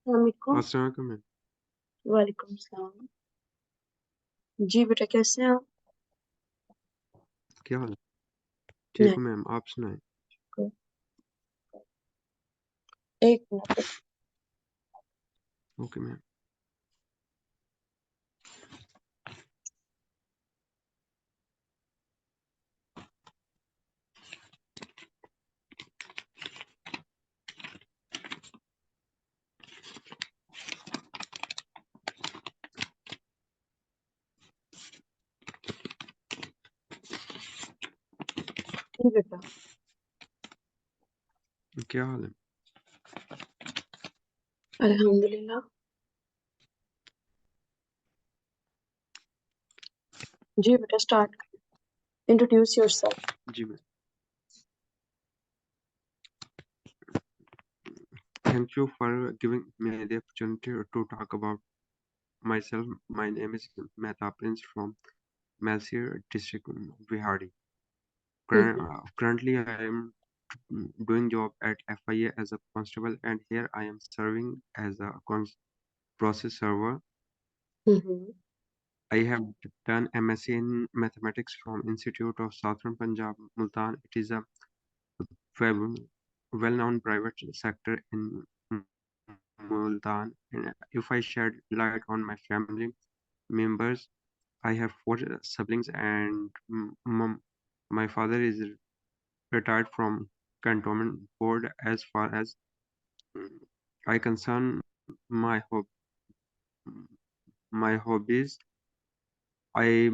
अस्सलामुअलैकुम। अस्सलाम मैम। वालेकुम सलाम। जी बेटा, कैसे हैं आप? क्या हाल है? ठीक नहीं, हूँ मैम, आप सुनाएं। को- एक मिनट। Okay ma'am. जी बेटा, क्या हाल है? अल्हम्दुलिल्लाह। जी बेटा, स्टार्ट। Introduce yourself. जी ma'am. Thank you for giving me the opportunity to talk about myself. My name is Mehta Prince from Malsir district, Bihari. Currently, I am doing job at FIA as a constable, and here I am serving as a process server. I have done MSc in mathematics from Institute of Southern Punjab, Multan. It is a well- well-known private sector in Multan. And if I shed light on my family members, I have four siblings, and my father is retired from cantonment board. As far as mm, I concern my my hobbies, I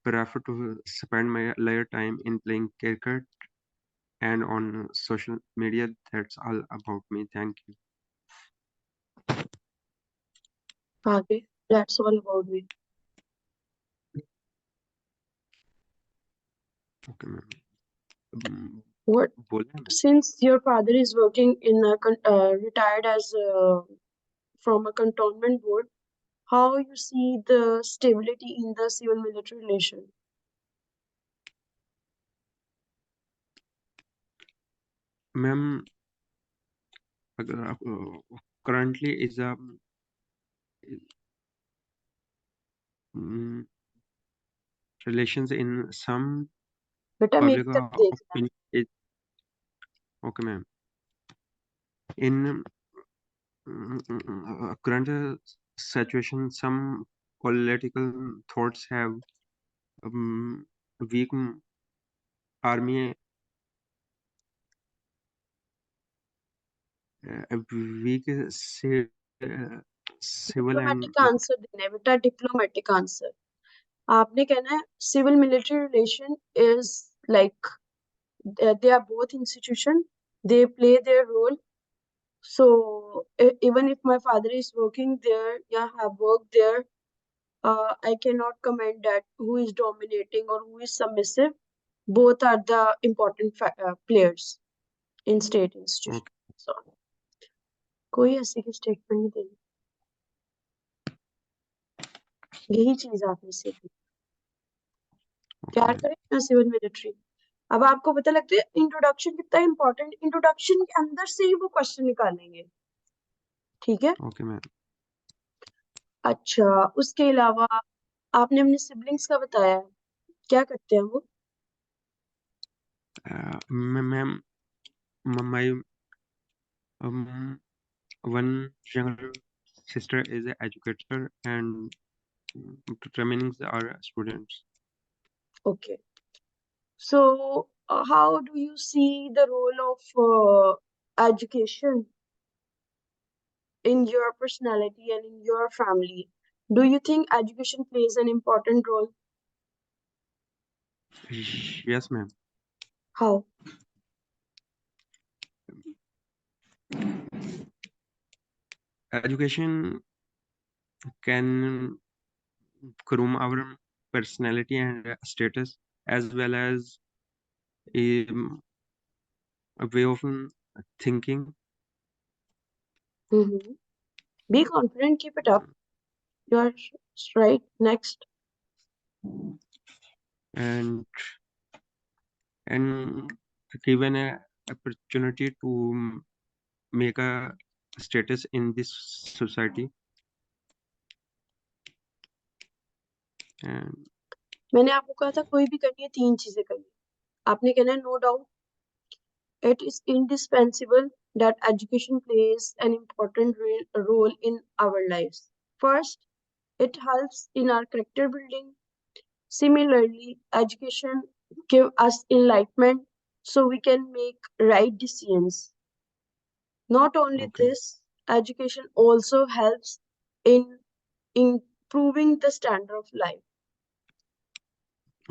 prefer to spend my leisure time in playing cricket and on social media. That's all about me. Thank you. आगे, that's all about me. Okay, ma'am. What? बोले ma'am. Since your father is working in a retired as from a cantonment board, how you see the stability in the civil-military relation? Ma'am, currently is a mm, relations in some बेटा मेरी public तरफ देखना। opinion is okay, ma'am. In current situation, some political thoughts have weak army, weak civil and diplomatic answer देना है बेटा, diplomatic answer. आपने कहना है civil military relation is like they are both institution, they play their role. So even if my father is working there, yeah, have worked there, I cannot comment that who is dominating or who is submissive. Both are the important players in state institution. okay, So कोई ऐसी की statement नहीं देनी, यही चीज आपने सीखी। प्यार करें ना सिविल मिलिट्री। अब आपको पता लगता है इंट्रोडक्शन कितना इंपॉर्टेंट, इंट्रोडक्शन के अंदर से ही वो क्वेश्चन निकालेंगे, ठीक है? okay, ma'am. अच्छा, उसके अलावा आपने अपने सिबलिंग्स का बताया है, क्या करते हैं वो? Ma'am, my um, one younger sister is an educator, and the remaining are students. Okay, so how do you see the role of education in your personality and in your family? Do you think education plays an important role? Yes, ma'am. How? Education can groom our personality and status, as well as a way of thinking. Mm-hmm. Be confident, keep it up. You're right. Next. and and given a opportunity to make a status in this society. And मैंने आपको कहा था कोई भी करनी है 3 चीजें करनी है. आपने कहना है no doubt it is indispensable that education plays an important role in our lives. First, it helps in our character building. Similarly, education gives us enlightenment so we can make right decisions. Not only okay, this, education also helps in improving the standard of life.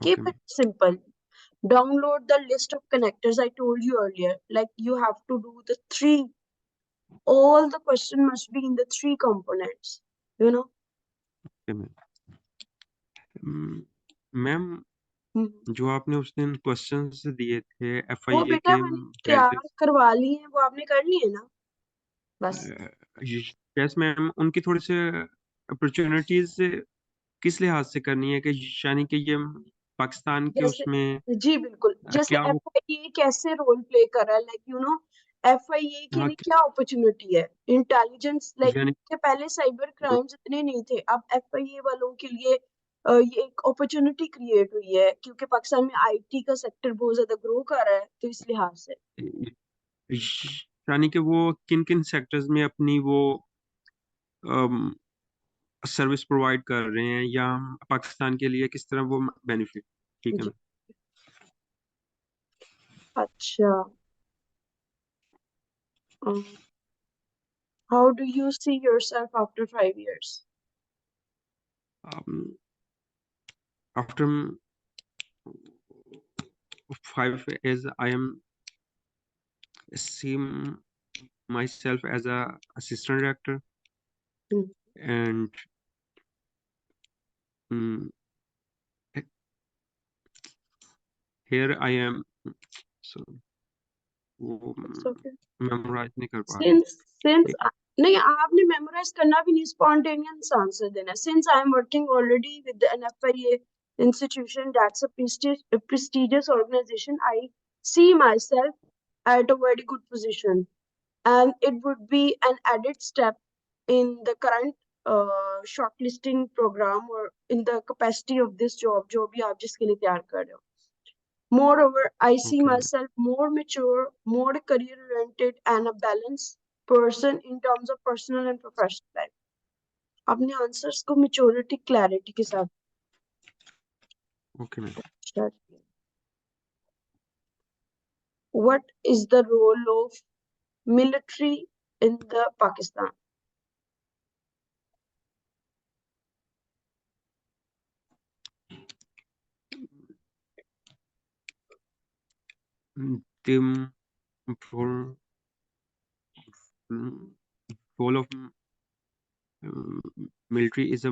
Keep okay, it simple. Download the list of connectors I told you earlier. Like you have to do the 3. All the question must be in the 3 components. You know. okay, ma'am जो आपने उस दिन questions दिए थे वो FIA बेटा के मैंने तैयार पहले, करवा ली है, वो आपने कर ली है ना. बस यस मैम, उनकी थोड़ी से अपॉर्चुनिटीज किस लिहाज से करनी है कि यानी कि ये पाकिस्तान के जैसे उसमें जी बिल्कुल, जैसे क्या वो, FIA कैसे रोल प्ले कर रहा है, लाइक यू नो FIA के हाँ, लिए क्या अपॉर्चुनिटी है. इंटेलिजेंस, लाइक यानी के पहले साइबर क्राइम्स इतने नहीं थे, अब FIA वालों के लिए ये एक अपॉर्चुनिटी क्रिएट हुई है क्योंकि पाकिस्तान में IT का सेक्टर बहुत ज्यादा ग्रो कर रहा है, तो इस लिहाज से. यानी कि वो किन किन सेक्टर्स में अपनी वो सर्विस प्रोवाइड कर रहे हैं या पाकिस्तान के लिए किस तरह वो बेनिफिट, ठीक है जी. मैम. अच्छा. How do you see yourself after 5 years? After 5 years, I am see myself as a assistant director, Hmm. and mm, here I am. So वो It's okay. मेमोराइज नहीं कर पा Since रहा. नहीं, आपने मेमोराइज करना भी नहीं, स्पॉन्टेनियस आंसर देना. Since I am working already with an FIA institution, that's a prestigious organization, I see myself at a very good position, and it would be an added step in the current shortlisting program or in the capacity of this job जो भी आप जिसके लिए तैयार कर रहे हो. Moreover, I see Okay, myself more mature, more career oriented, and a balanced person in terms of personal and professional life. अपने आंसर्स को मेच्योरिटी क्लैरिटी के साथ okay, ma'am. start किया. What is the role of military in the Pakistan? The role, role of military is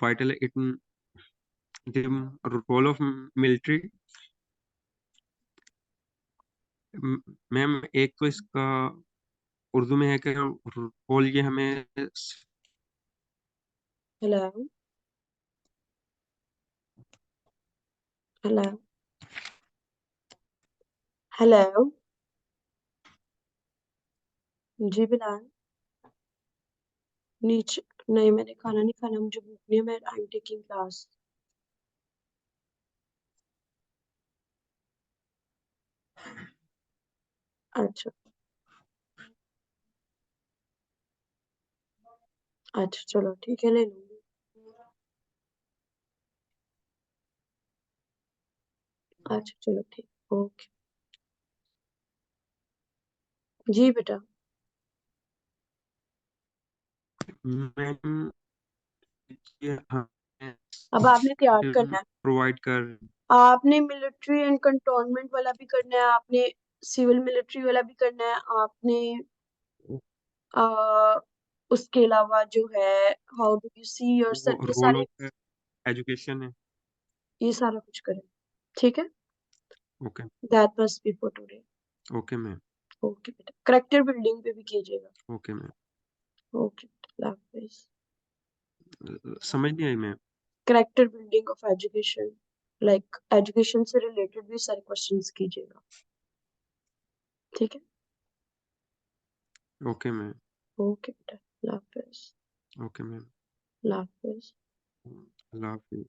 vital in the role of military. Ma'am एक तो इसका उर्दू में है कि रोल ये हमें Hello, hello, hello. जी बिलाल. नीचे नहीं, मैंने खाना नहीं खाना, मुझे भूख नहीं है, मैं आई एम टेकिंग क्लास. अच्छा. अच्छा चलो ठीक है, ले लूंगी. अच्छा चलो ठीक. ओके. जी बेटा. मैम ये अब आपने तैयार करना है. प्रोवाइड कर. आपने मिलिट्री एंड कंटोनमेंट वाला भी करना है, आपने सिविल मिलिट्री वाला भी करना है, आपने आ, उसके अलावा जो है हाउ डू यू सी वो योरसेल्फ, ये रोल सारे, ऑफ एजुकेशन है. ये सारा कुछ करें. ठीक है. Okay, that must be for today. Okay ma'am, okay बेटा, करेक्टर बिल्डिंग पे भी कीजिएगा. Okay ma'am. ओके बेटा, प्लीज. समझ नहीं आई ma'am. Character building of education, like education से रिलेटेड भी सारे क्वेश्चंस कीजिएगा. ठीक है. Okay ma'am. ओके बेटा, अल्लाह हाफिज। Okay ma'am. अल्लाह हाफिज। अल्लाह हाफिज।